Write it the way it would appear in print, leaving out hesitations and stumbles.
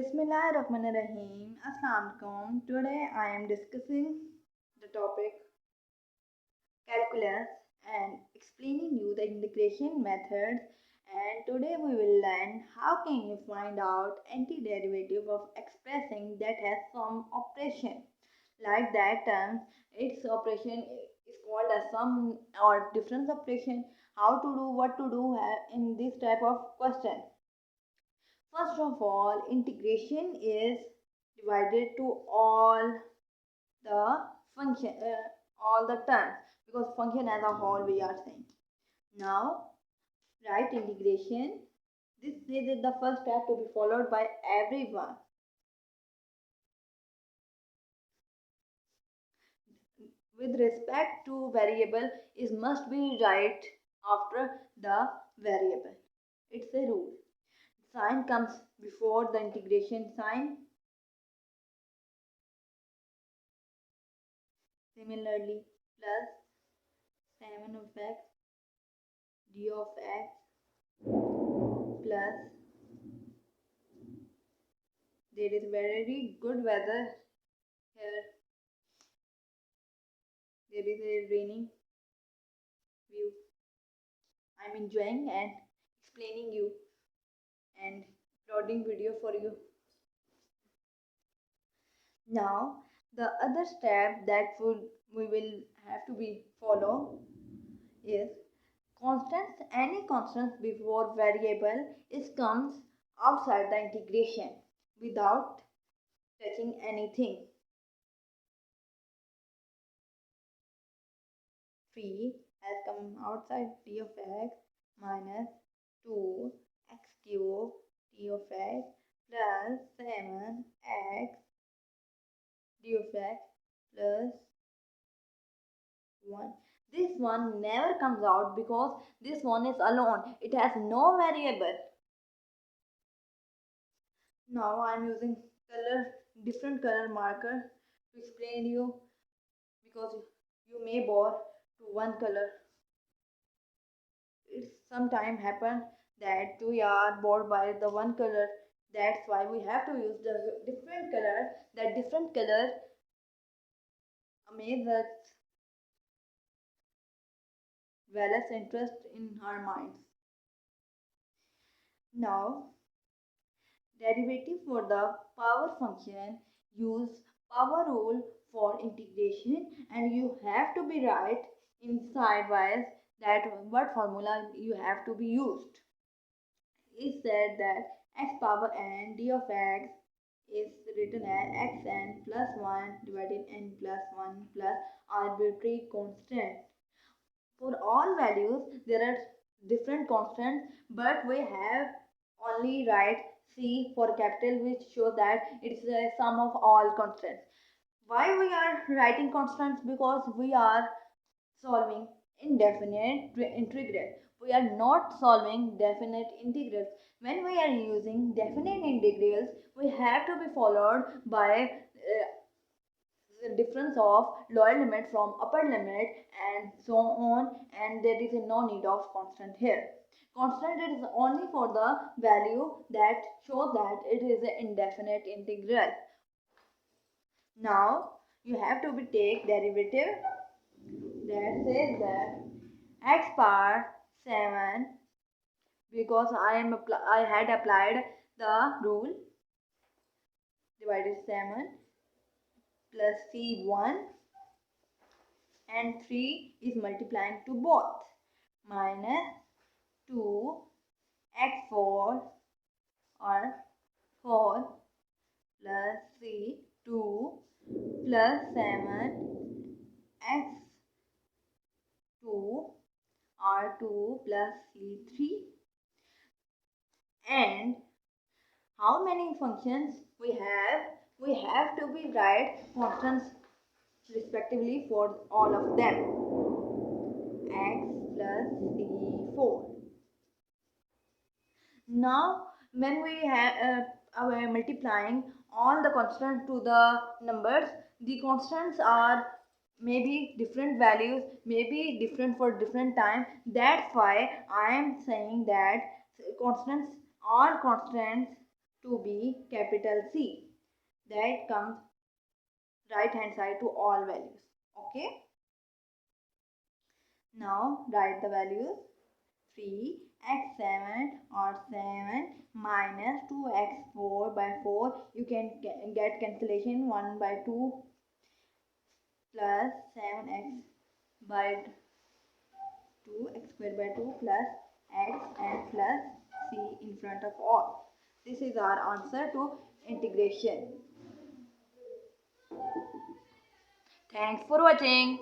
Bismillahirrahmanirrahim. Assalamualaikum. Today I am discussing the topic calculus and explaining you the integration methods. And today we will learn how can you find out antiderivative of expressing that has some operation. Like that term, its operation is called as sum or difference operation. How to do, what to do in this type of question. First of all, integration is divided to all the function, all the terms, because function as a whole we are saying. Now, write integration. This is the first step to be followed by everyone. With respect to variable, is must be right after the variable. It's a rule. Sign comes before the integration sign. Similarly, plus 7 of x d of x plus, there is very good weather here. There is a raining view. I'm enjoying and explaining you and uploading video for you. Now the other step that we will have to be follow is constants. Any constants before variable is comes outside the integration without touching anything. 3 has come outside d of x minus 2 x cube d of x plus 7x d of x plus 1. This one never comes out because this one is alone. It has no variable. Now I am using different color marker to explain you, because you may bore to one color. It sometimes happen that we are bored by the one color. That's why we have to use the different color. That different color makes us various interest in our minds. Now, derivative for the power function, use power rule for integration, and you have to be right inside wise that what formula you have to be used. It said that x power n d of x is written as xn plus 1 divided n plus 1 plus arbitrary constant. For all values, there are different constants, but we have only write C for capital, which shows that it's a sum of all constants. Why we are writing constants? Because we are solving indefinite integral. We are not solving definite integrals. When we are using definite integrals, we have to be followed by the difference of lower limit from upper limit and so on, and there is no need of constant here. Constant is only for the value that shows that it is an indefinite integral. Now you have to be take derivative that says that x power 7, because I had applied the rule, divided 7 plus c1 and 3 is multiplying to both, minus 2 x4 or 4 plus c2 plus 7 x2 or 2 plus c3. And how many functions we have? We have to be write constants respectively for all of them. X plus c4. Now when we are multiplying all the constants to the numbers, the constants are maybe different values, maybe different for different time. That's why I am saying that constants, all constants to be capital C. That comes right hand side to all values. Okay. Now write the values. 3x7 or 7 minus 2x4 by 4. You can get cancellation 1 by 2 plus 7x by 2 x squared by 2 plus x and plus c in front of all. This is our answer to integration. Thanks for watching.